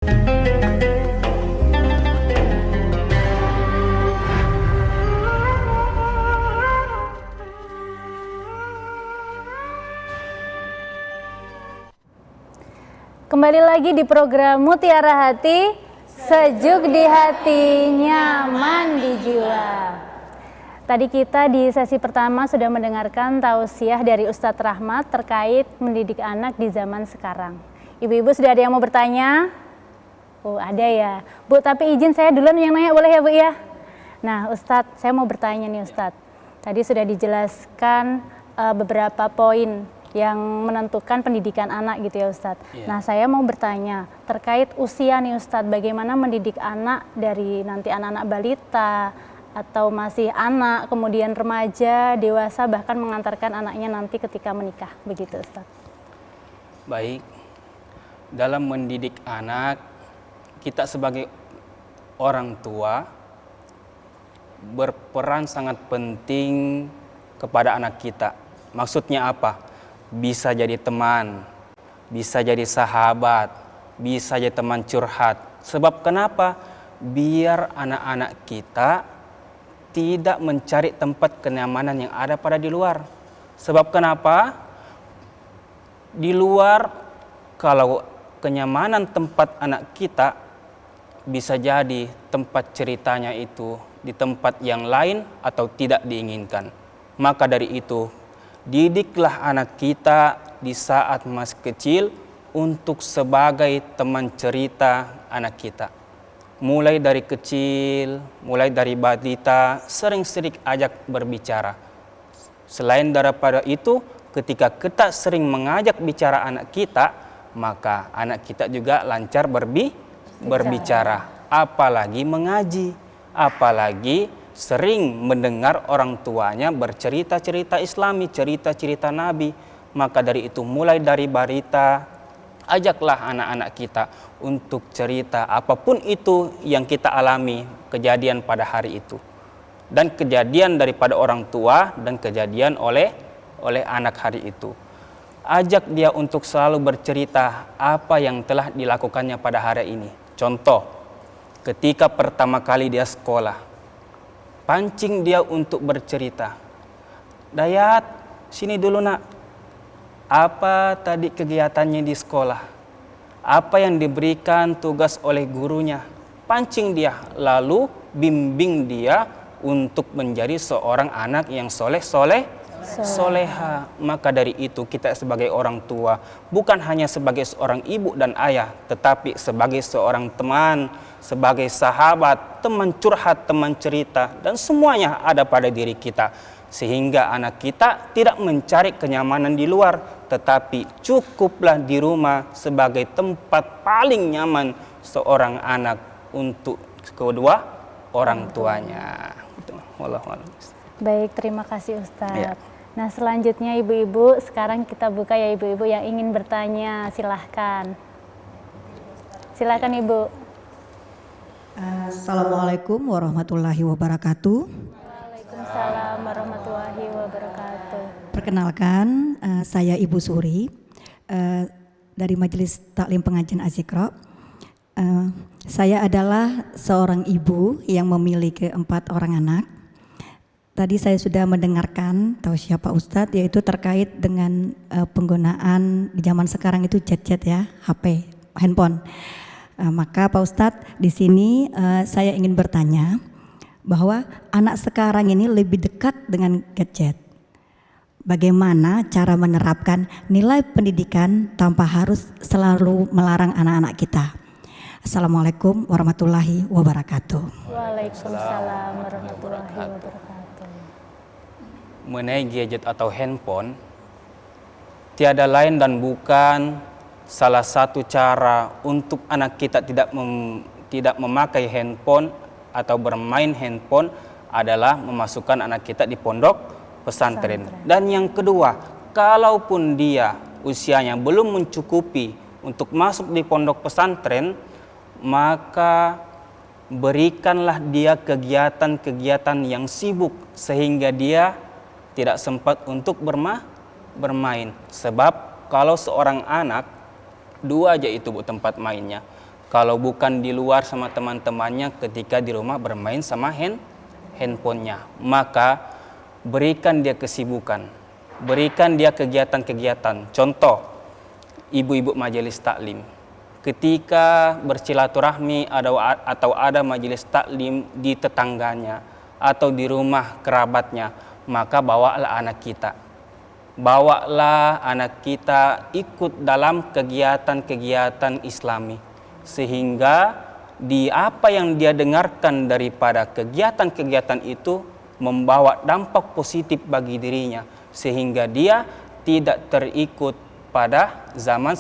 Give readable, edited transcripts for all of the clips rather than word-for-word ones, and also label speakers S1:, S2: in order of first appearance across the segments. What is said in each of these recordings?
S1: Kembali lagi di program Mutiara Hati, sejuk di hati, nyaman di jiwa. Tadi kita di sesi pertama sudah mendengarkan tausiah dari Ustadz Rahmat terkait mendidik anak di zaman sekarang. Ibu-ibu sudah ada yang mau bertanya? Oh ada ya. Bu, tapi izin saya duluan yang nanya, boleh ya Bu ya? Nah Ustadz, saya mau bertanya nih Ustadz. Tadi sudah dijelaskan beberapa poin yang menentukan pendidikan anak gitu ya Ustadz. Nah saya mau bertanya terkait usia nih Ustadz, bagaimana mendidik anak dari nanti anak-anak balita atau masih anak, kemudian remaja, dewasa, bahkan mengantarkan anaknya nanti ketika menikah, begitu Ustadz.
S2: Baik, dalam mendidik anak, kita sebagai orang tua berperan sangat penting kepada anak kita. Maksudnya apa? Bisa jadi teman, bisa jadi sahabat, bisa jadi teman curhat. Sebab kenapa? Biar anak-anak kita tidak mencari tempat kenyamanan yang ada pada di luar. Sebab kenapa? Di luar, kalau kenyamanan tempat anak kita, bisa jadi tempat ceritanya itu di tempat yang lain atau tidak diinginkan. Maka dari itu, didiklah anak kita di saat masih kecil untuk sebagai teman cerita anak kita. Mulai dari kecil, mulai dari balita, sering-sering ajak berbicara. Selain daripada itu, ketika kita sering mengajak bicara anak kita, maka anak kita juga lancar berbicara. Apalagi mengaji, apalagi sering mendengar orang tuanya bercerita-cerita Islami, cerita-cerita Nabi. Maka dari itu mulai dari balita, ajaklah anak-anak kita untuk cerita apapun itu yang kita alami, kejadian pada hari itu. Dan kejadian daripada orang tua dan kejadian oleh anak hari itu. Ajak dia untuk selalu bercerita apa yang telah dilakukannya pada hari ini. Contoh, ketika pertama kali dia sekolah, pancing dia untuk bercerita. Dayat, sini dulu nak. Apa tadi kegiatannya di sekolah? Apa yang diberikan tugas oleh gurunya? Pancing dia, lalu bimbing dia untuk menjadi seorang anak yang soleha. Maka dari itu kita sebagai orang tua, bukan hanya sebagai seorang ibu dan ayah, tetapi sebagai seorang teman, sebagai sahabat, teman curhat, teman cerita, dan semuanya ada pada diri kita. Sehingga anak kita tidak mencari kenyamanan di luar, tetapi cukuplah di rumah sebagai tempat paling nyaman seorang anak untuk kedua orang tuanya. Wallahualam.
S1: Baik, terima kasih Ustadz.
S2: Ya.
S1: Nah selanjutnya ibu-ibu, sekarang kita buka ya ibu-ibu yang ingin bertanya, silahkan. Silahkan Ibu.
S3: Assalamualaikum warahmatullahi wabarakatuh.
S1: Waalaikumsalam warahmatullahi wabarakatuh.
S3: Perkenalkan, saya Ibu Suri dari Majelis Taklim Pengajian Az-Zikra. Saya adalah seorang ibu yang memiliki 4 orang anak. Tadi saya sudah mendengarkan tausiah Pak Ustadz, yaitu terkait dengan penggunaan di zaman sekarang itu gadget ya, HP, handphone. Maka Pak Ustadz, di sini saya ingin bertanya bahwa anak sekarang ini lebih dekat dengan gadget. Bagaimana cara menerapkan nilai pendidikan tanpa harus selalu melarang anak-anak kita? Assalamualaikum warahmatullahi wabarakatuh.
S1: Waalaikumsalam warahmatullahi wabarakatuh.
S2: Mengenai gadget atau handphone, tiada lain dan bukan salah satu cara untuk anak kita tidak memakai handphone atau bermain handphone adalah memasukkan anak kita di pondok pesantren. Dan yang kedua, kalaupun dia usianya belum mencukupi untuk masuk di pondok pesantren, maka berikanlah dia kegiatan-kegiatan yang sibuk sehingga dia tidak sempat untuk bermain. Sebab kalau seorang anak 2 aja itu tempat mainnya. Kalau bukan di luar sama teman-temannya, ketika di rumah bermain sama handphonenya. Maka berikan dia kesibukan, berikan dia kegiatan-kegiatan. Contoh, ibu-ibu majelis taklim, ketika bersilaturahmi atau ada majelis taklim di tetangganya atau di rumah kerabatnya, maka bawalah anak kita. Bawalah anak kita ikut dalam kegiatan-kegiatan Islami, sehingga di apa yang dia dengarkan daripada kegiatan-kegiatan itu membawa dampak positif bagi dirinya, sehingga dia tidak terikut pada zaman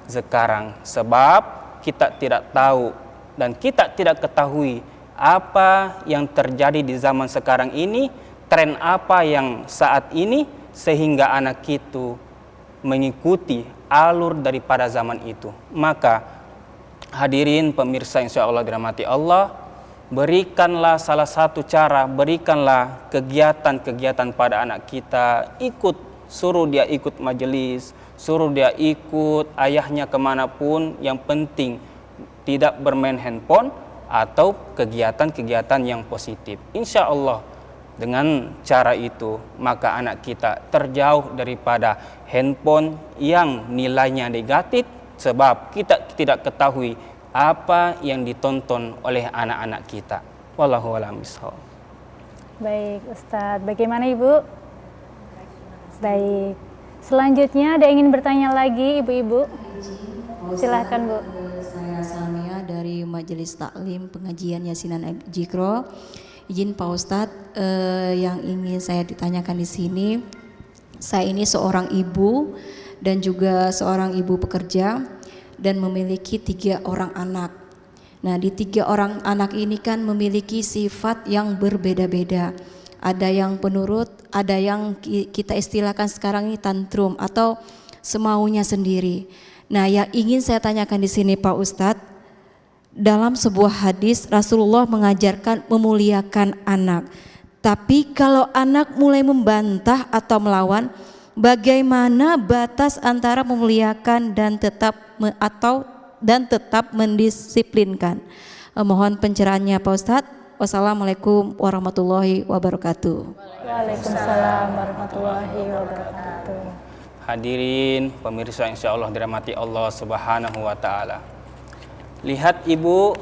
S2: sekarang. Sebab kita tidak tahu dan kita tidak ketahui apa yang terjadi di zaman sekarang ini, tren apa yang saat ini, sehingga anak itu mengikuti alur daripada zaman itu. Maka hadirin pemirsa insya Allah dirahmati Allah, berikanlah salah satu cara, berikanlah kegiatan-kegiatan pada anak kita. Suruh dia ikut majelis, suruh dia ikut ayahnya kemanapun, yang penting tidak bermain handphone atau kegiatan-kegiatan yang positif. Insya Allah dengan cara itu maka anak kita terjauh daripada handphone yang nilainya negatif, sebab kita tidak ketahui apa yang ditonton oleh anak-anak kita. Wallahu a'lam bishawab.
S1: Baik Ustadz, bagaimana Ibu? Baik, selanjutnya ada yang ingin bertanya lagi ibu-ibu? Silahkan Bu.
S4: Saya Samia dari Majelis Taklim Pengajian Yasinan Azikro. Izin Pak Ustadz, yang ingin saya ditanyakan di sini, saya ini seorang ibu dan juga seorang ibu pekerja dan memiliki 3 orang anak. Nah, di 3 orang anak ini kan memiliki sifat yang berbeda-beda. Ada yang penurut, ada yang kita istilahkan sekarang ini tantrum atau semaunya sendiri. Nah, yang ingin saya tanyakan di sini Pak Ustadz, dalam sebuah hadis Rasulullah mengajarkan memuliakan anak. Tapi kalau anak mulai membantah atau melawan, bagaimana batas antara memuliakan dan tetap mendisiplinkan? Mohon pencerahannya Pak Ustadz. Wassalamualaikum warahmatullahi wabarakatuh.
S1: Waalaikumsalam warahmatullahi wabarakatuh.
S2: Hadirin pemirsa insya Allah dirahmati Allah subhanahu wa ta'ala. Lihat ibu,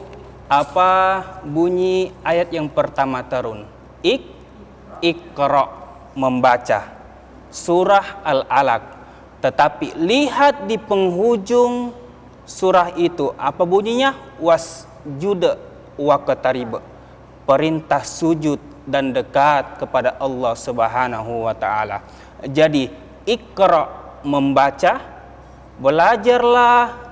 S2: apa bunyi ayat yang pertama turun? Iqra, membaca surah Al-Alaq. Tetapi lihat di penghujung surah itu, apa bunyinya? Wasjud waqtarib, perintah sujud dan dekat kepada Allah subhanahu wa ta'ala. Jadi Iqra, membaca, belajarlah,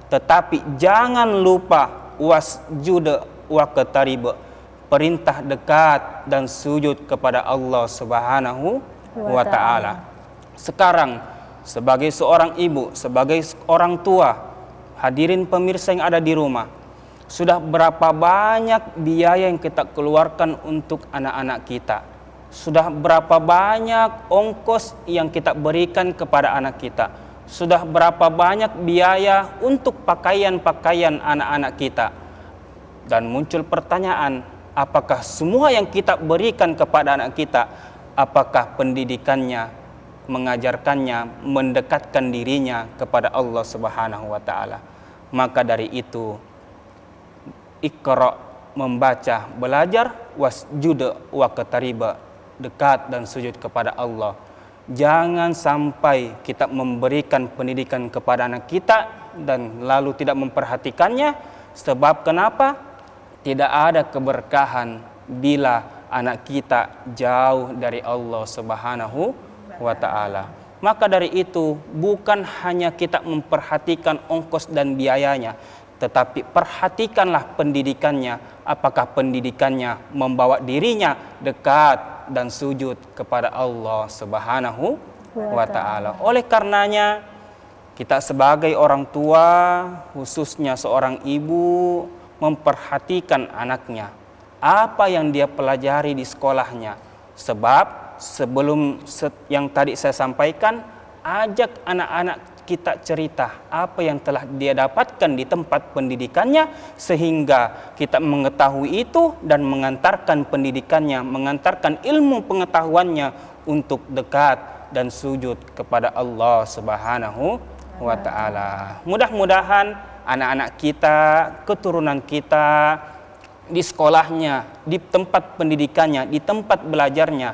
S2: tetapi jangan lupa wasjud waqtarib, perintah dekat dan sujud kepada Allah subhanahu wa ta'ala. Sekarang sebagai seorang ibu, sebagai orang tua, hadirin pemirsa yang ada di rumah, sudah berapa banyak biaya yang kita keluarkan untuk anak-anak kita? Sudah berapa banyak ongkos yang kita berikan kepada anak kita? Sudah berapa banyak biaya untuk pakaian-pakaian anak-anak kita? Dan muncul pertanyaan, apakah semua yang kita berikan kepada anak kita, apakah pendidikannya, mengajarkannya, mendekatkan dirinya kepada Allah subhanahu wa ta'ala? Maka dari itu, Iqra, membaca, belajar, wasjud waqtarib, dekat dan sujud kepada Allah. Jangan sampai kita memberikan pendidikan kepada anak kita dan lalu tidak memperhatikannya. Sebab kenapa? Tidak ada keberkahan bila anak kita jauh dari Allah subhanahu wa ta'ala. Maka dari itu, bukan hanya kita memperhatikan ongkos dan biayanya, tetapi perhatikanlah pendidikannya. Apakah pendidikannya membawa dirinya dekat dan sujud kepada Allah subhanahu wa ta'ala. Oleh karenanya, kita sebagai orang tua, khususnya seorang ibu, memperhatikan anaknya, apa yang dia pelajari di sekolahnya. Sebab sebelum yang tadi saya sampaikan, ajak anak-anak kita cerita apa yang telah dia dapatkan di tempat pendidikannya, sehingga kita mengetahui itu dan mengantarkan pendidikannya, mengantarkan ilmu pengetahuannya untuk dekat dan sujud kepada Allah Subhanahu wa ta'ala. Mudah-mudahan anak-anak kita, keturunan kita, di sekolahnya, di tempat pendidikannya, di tempat belajarnya,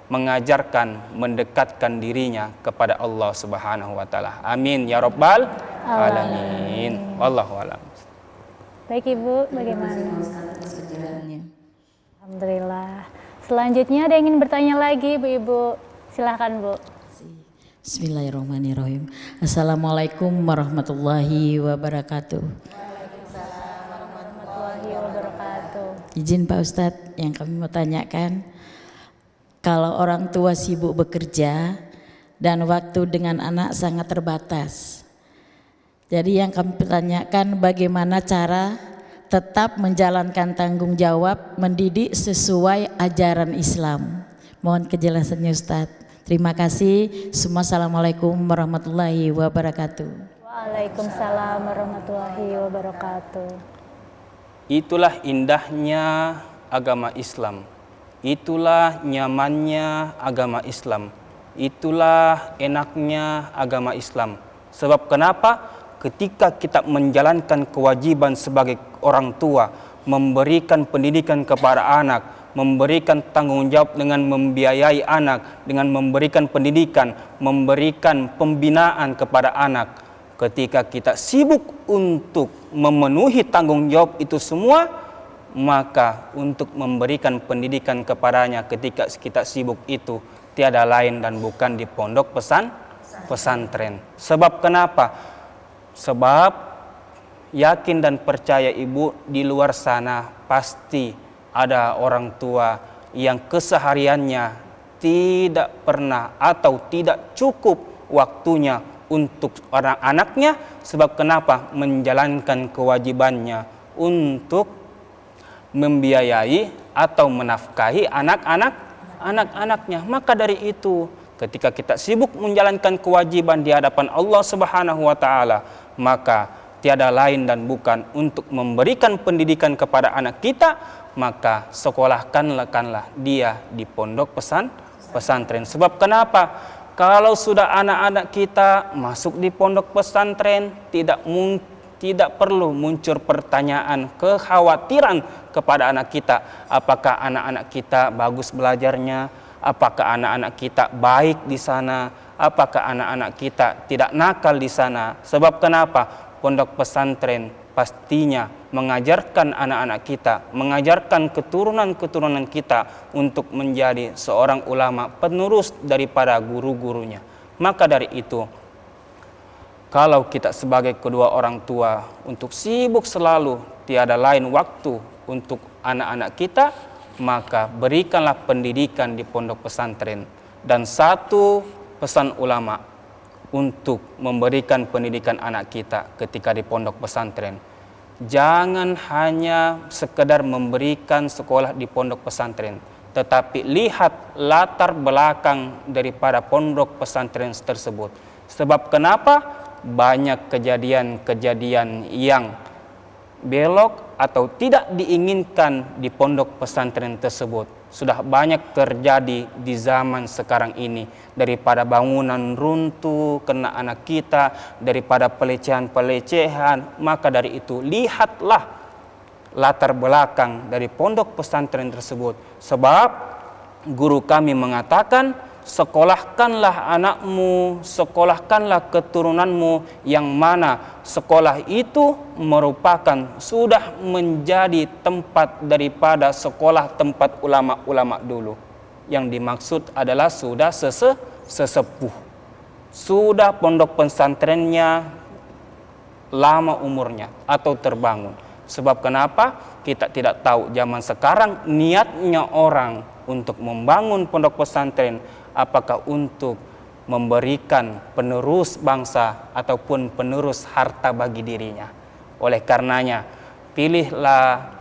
S2: mengajarkan, mendekatkan dirinya kepada Allah Subhanahu wa ta'ala. Amin ya rabbal alamin. Wallahu a'lam.
S1: Baik Ibu, bagaimana? Alhamdulillah. Selanjutnya ada yang ingin bertanya lagi Bu-Ibu? Silahkan Bu.
S5: Bismillahirrahmanirrahim. Assalamualaikum warahmatullahi wabarakatuh.
S1: Waalaikumsalam warahmatullahi wabarakatuh.
S5: Izin Pak Ustadz, yang kami mau tanyakan, kalau orang tua sibuk bekerja dan waktu dengan anak sangat terbatas. Jadi yang kami pertanyakan, bagaimana cara tetap menjalankan tanggung jawab mendidik sesuai ajaran Islam? Mohon kejelasannya Ustadz. Terima kasih. Semua assalamualaikum warahmatullahi wabarakatuh.
S1: Waalaikumsalam warahmatullahi wabarakatuh.
S2: Itulah indahnya agama Islam. Itulah nyamannya agama Islam. Itulah enaknya agama Islam. Sebab kenapa? Ketika kita menjalankan kewajiban sebagai orang tua, memberikan pendidikan kepada anak, memberikan tanggung jawab dengan membiayai anak, dengan memberikan pendidikan, memberikan pembinaan kepada anak. Ketika kita sibuk untuk memenuhi tanggung jawab itu semua, maka untuk memberikan pendidikan kepadanya ketika kita sibuk itu tiada lain dan bukan di pondok pesantren. Sebab kenapa? Sebab yakin dan percaya Ibu, di luar sana pasti ada orang tua yang kesehariannya tidak pernah atau tidak cukup waktunya untuk orang anaknya. Sebab kenapa? Menjalankan kewajibannya untuk membiayai atau menafkahi anak-anaknya. Maka dari itu, ketika kita sibuk menjalankan kewajiban di hadapan Allah Subhanahu wa ta'ala, maka tiada lain dan bukan untuk memberikan pendidikan kepada anak kita, maka sekolahkanlah dia di pondok pesantren. Sebab kenapa? Kalau sudah anak-anak kita masuk di pondok pesantren, tidak perlu muncul pertanyaan, kekhawatiran kepada anak kita. Apakah anak-anak kita bagus belajarnya? Apakah anak-anak kita baik di sana? Apakah anak-anak kita tidak nakal di sana? Sebab kenapa? Pondok pesantren pastinya mengajarkan anak-anak kita, mengajarkan keturunan-keturunan kita untuk menjadi seorang ulama penerus daripada guru-gurunya. Maka dari itu, kalau kita sebagai kedua orang tua untuk sibuk selalu, tiada lain waktu untuk anak-anak kita, maka berikanlah pendidikan di pondok pesantren. Dan satu pesan ulama untuk memberikan pendidikan anak kita ketika di pondok pesantren, jangan hanya sekedar memberikan sekolah di pondok pesantren, tetapi lihat latar belakang daripada pondok pesantren tersebut. Sebab kenapa? Banyak kejadian-kejadian yang belok atau tidak diinginkan di pondok pesantren tersebut sudah banyak terjadi di zaman sekarang ini, daripada bangunan runtuh kena anak kita, daripada pelecehan-pelecehan. Maka dari itu, lihatlah latar belakang dari pondok pesantren tersebut. Sebab guru kami mengatakan, sekolahkanlah anakmu, sekolahkanlah keturunanmu, yang mana sekolah itu merupakan sudah menjadi tempat daripada sekolah tempat ulama-ulama dulu. Yang dimaksud adalah sudah sesepuh, sudah pondok pesantrennya lama umurnya atau terbangun. Sebab kenapa? Kita tidak tahu zaman sekarang niatnya orang untuk membangun pondok pesantren, apakah untuk memberikan penerus bangsa ataupun penerus harta bagi dirinya. Oleh karenanya, pilihlah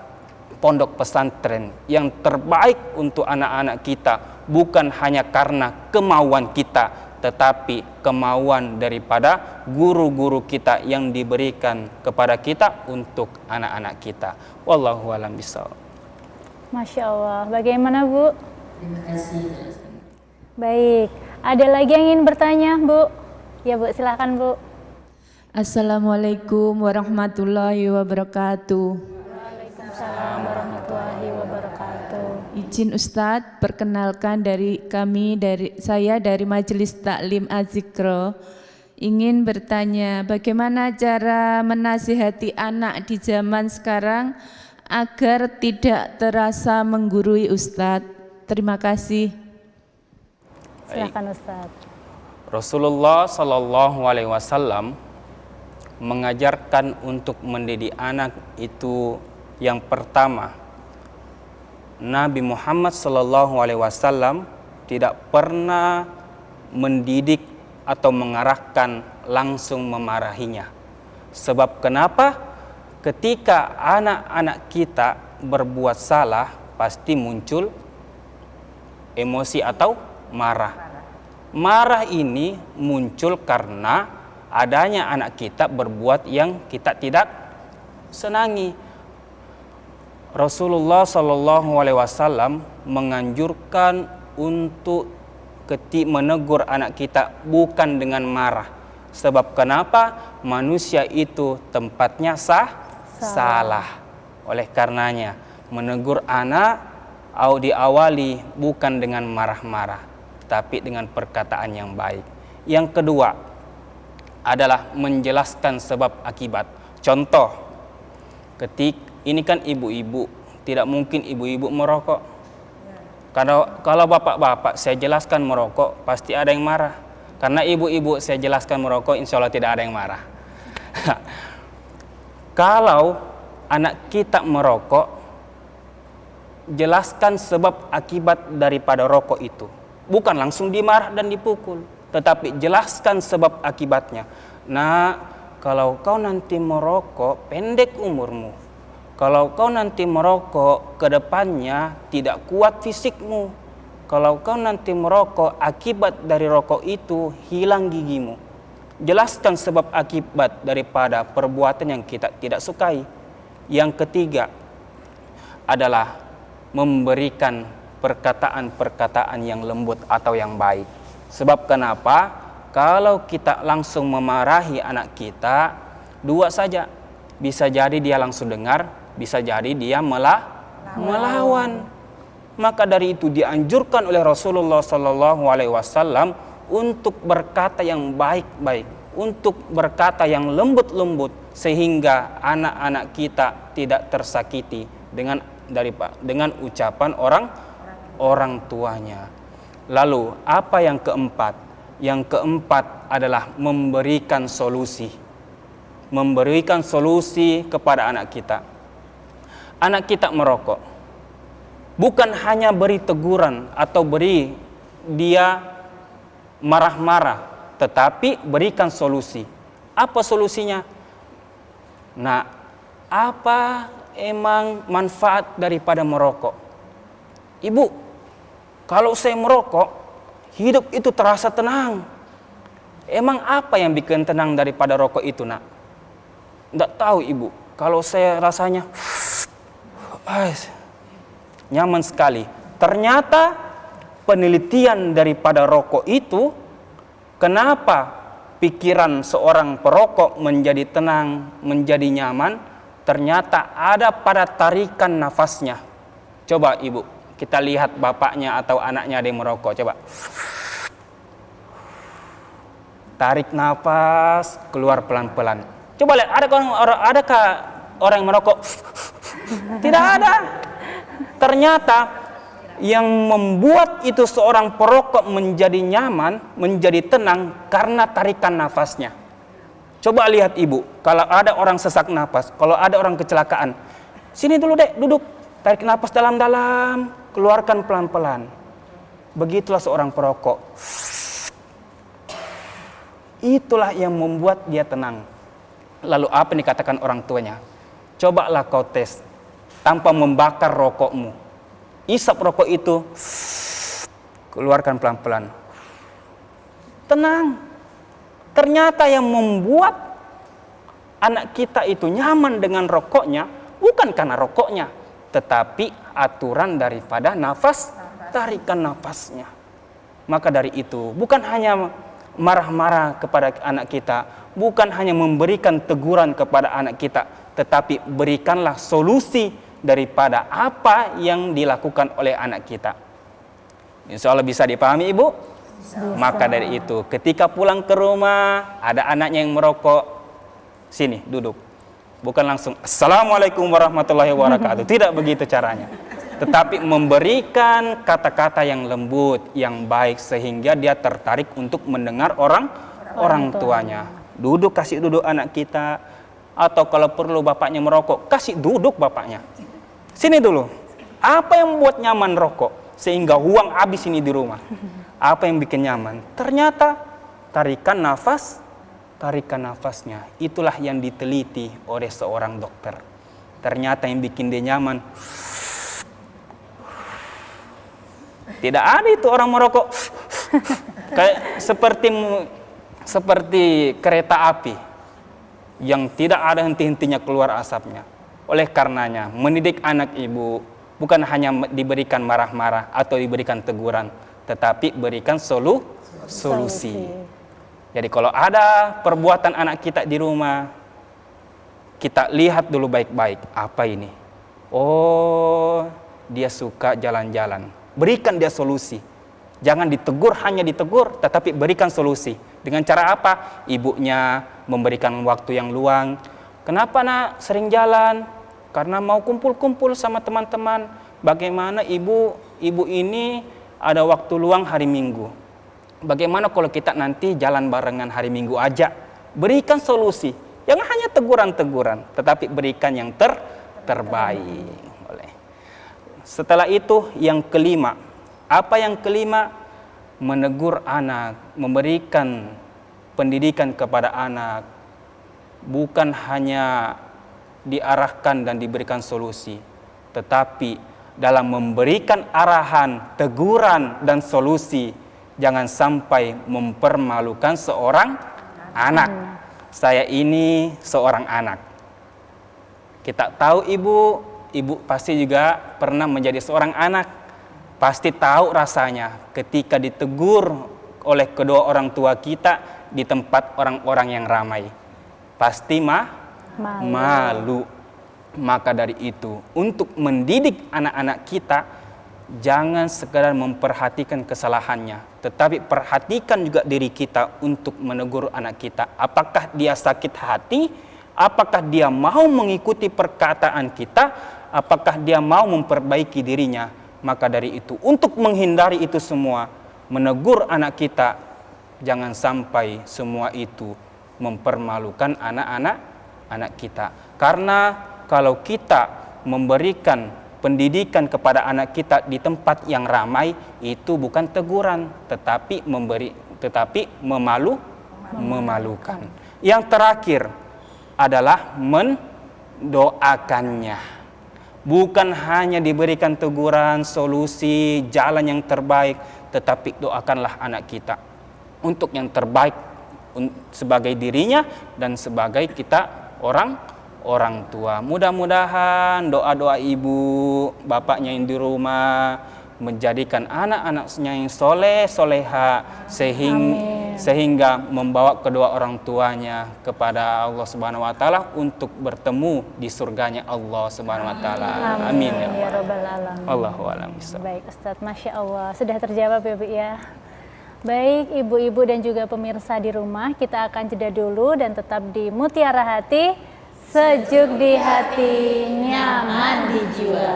S2: pondok pesantren yang terbaik untuk anak-anak kita, bukan hanya karena kemauan kita, tetapi kemauan daripada guru-guru kita yang diberikan kepada kita untuk anak-anak kita. Wallahu a'lam bishawab.
S1: Masya Allah. Bagaimana Bu?
S5: Terima kasih.
S1: Baik. Ada lagi yang ingin bertanya Bu? Ya Bu, silahkan Bu.
S6: Assalamualaikum warahmatullahi wabarakatuh.
S1: Waalaikumsalam warahmatullahi wabarakatuh.
S6: Izin Ustadz, perkenalkan saya dari Majelis Taklim Az-Zikro ingin bertanya bagaimana cara menasihati anak di zaman sekarang agar tidak terasa menggurui Ustadz. Terima kasih.
S1: Silahkan Ustadz.
S2: Rasulullah Shallallahu Alaihi Wasallam mengajarkan untuk mendidik anak itu yang pertama, Nabi Muhammad Shallallahu Alaihi Wasallam tidak pernah mendidik atau mengarahkan langsung memarahinya. Sebab kenapa? Ketika anak-anak kita berbuat salah pasti muncul emosi atau marah. Marah ini muncul karena adanya anak kita berbuat yang kita tidak senangi. Rasulullah Shallallahu Alaihi Wasallam menganjurkan untuk menegur anak kita bukan dengan marah. Sebab kenapa? Manusia itu tempatnya salah. Oleh karenanya menegur anak diawali bukan dengan marah-marah, tapi dengan perkataan yang baik. Yang kedua adalah menjelaskan sebab akibat. Contoh, ini kan ibu-ibu, tidak mungkin ibu-ibu merokok. Kalau bapak-bapak saya jelaskan merokok, pasti ada yang marah. Karena ibu-ibu saya jelaskan merokok, insya Allah tidak ada yang marah. Kalau anak kita merokok, jelaskan sebab akibat daripada rokok itu. Bukan langsung dimarah dan dipukul, tetapi jelaskan sebab akibatnya. Nah, kalau kau nanti merokok, pendek umurmu. Kalau kau nanti merokok, ke depannya tidak kuat fisikmu. Kalau kau nanti merokok, akibat dari rokok itu hilang gigimu. Jelaskan sebab akibat daripada perbuatan yang kita tidak sukai. Yang ketiga adalah memberikan perkataan-perkataan yang lembut atau yang baik. Sebab kenapa? Kalau kita langsung memarahi anak kita, dua saja. Bisa jadi dia langsung dengar, bisa jadi dia melawan. Maka dari itu dianjurkan oleh Rasulullah Sallallahu Alaihi Wasallam untuk berkata yang baik-baik, untuk berkata yang lembut-lembut, sehingga anak-anak kita tidak tersakiti dengan ucapan orang tuanya. Lalu apa yang keempat? Yang keempat adalah memberikan solusi. Memberikan solusi kepada anak kita. Anak kita merokok, bukan hanya beri teguran atau beri dia marah-marah, tetapi berikan solusi. Apa solusinya? Nah, apa emang manfaat daripada merokok? Ibu, kalau saya merokok, hidup itu terasa tenang. Emang apa yang bikin tenang daripada rokok itu, nak? Tidak tahu ibu. Kalau saya rasanya nyaman sekali. Ternyata penelitian daripada rokok itu, kenapa pikiran seorang perokok menjadi tenang, menjadi nyaman, ternyata ada pada tarikan nafasnya. Coba ibu, kita lihat bapaknya atau anaknya ada yang merokok, coba. Tarik nafas, keluar pelan-pelan. Coba lihat, adakah orang yang merokok? Tidak ada. Ternyata yang membuat itu seorang perokok menjadi nyaman, menjadi tenang karena tarikan nafasnya. Coba lihat ibu, kalau ada orang sesak nafas, kalau ada orang kecelakaan, sini dulu dek, duduk, tarik nafas dalam-dalam, keluarkan pelan-pelan. Begitulah seorang perokok. Itulah yang membuat dia tenang. Lalu apa yang dikatakan orang tuanya? Cobalah kau tes tanpa membakar rokokmu. Isap rokok itu, keluarkan pelan-pelan. tenang. Ternyata yang membuat anak kita itu nyaman dengan rokoknya bukan karena rokoknya, tetapi aturan daripada nafas, tarikan nafasnya. Maka dari itu, bukan hanya marah-marah kepada anak kita, bukan hanya memberikan teguran kepada anak kita, tetapi berikanlah solusi daripada apa yang dilakukan oleh anak kita. Insya Allah bisa dipahami Ibu? Maka dari itu, ketika pulang ke rumah ada anaknya yang merokok, sini duduk. Bukan langsung Assalamualaikum warahmatullahi wabarakatuh. Tidak begitu caranya. Tetapi memberikan kata-kata yang lembut, yang baik, sehingga dia tertarik untuk mendengar orang tuanya. Duduk, kasih duduk anak kita. Atau kalau perlu bapaknya merokok, kasih duduk bapaknya. Sini dulu. Apa yang membuat nyaman rokok sehingga uang habis ini di rumah? Apa yang bikin nyaman? Ternyata tarikan nafasnya. Itulah yang diteliti oleh seorang dokter. Ternyata yang bikin dia nyaman. Tidak ada itu orang merokok kayak seperti kereta api yang tidak ada henti-hentinya keluar asapnya. Oleh karenanya, mendidik anak Ibu bukan hanya diberikan marah-marah atau diberikan teguran, tetapi berikan solusi. Jadi kalau ada perbuatan anak kita di rumah, kita lihat dulu baik-baik, apa ini? Oh, dia suka jalan-jalan. Berikan dia solusi. Jangan ditegur, hanya ditegur, tetapi berikan solusi. Dengan cara apa? Ibunya memberikan waktu yang luang. Kenapa nak sering jalan? Karena mau kumpul-kumpul sama teman-teman. Bagaimana ibu ini ada waktu luang hari Minggu? Bagaimana kalau kita nanti jalan barengan hari Minggu aja? Berikan solusi. Jangan hanya teguran-teguran, tetapi berikan yang terbaik. Setelah itu yang kelima. Apa yang kelima? Menegur anak, memberikan pendidikan kepada anak. Bukan hanya diarahkan dan diberikan solusi, tetapi dalam memberikan arahan, teguran dan solusi, jangan sampai mempermalukan seorang anak. Saya ini seorang anak. Kita tahu Ibu pasti juga pernah menjadi seorang anak. Pasti tahu rasanya ketika ditegur oleh kedua orang tua kita di tempat orang-orang yang ramai. Pasti malu. Maka dari itu, untuk mendidik anak-anak kita, jangan sekedar memperhatikan kesalahannya, tetapi perhatikan juga diri kita untuk menegur anak kita. Apakah dia sakit hati? Apakah dia mau mengikuti perkataan kita? Apakah dia mau memperbaiki dirinya? Maka dari itu, untuk menghindari itu semua, menegur anak kita, jangan sampai semua itu mempermalukan anak kita. Karena kalau kita memberikan pendidikan kepada anak kita di tempat yang ramai, itu bukan teguran, tetapi memalukan. Yang terakhir adalah mendoakannya. Bukan hanya diberikan teguran, solusi, jalan yang terbaik, tetapi doakanlah anak kita untuk yang terbaik sebagai dirinya dan sebagai kita orang tua. Mudah-mudahan doa-doa ibu, bapaknya yang di rumah menjadikan anak-anaknya yang soleha sehingga membawa kedua orang tuanya kepada Allah Subhanahu wa taala untuk bertemu di surganya Allah Subhanahu wa taala. Amin
S1: ya rabbal alamin.
S2: Allahu a'lam.
S1: Baik Ustadz, Masya Allah, sudah terjawab ya Bu ya. Baik ibu-ibu dan juga pemirsa di rumah, kita akan jeda dulu dan tetap di Mutiara Hati, sejuk di hati, nyaman di jiwa.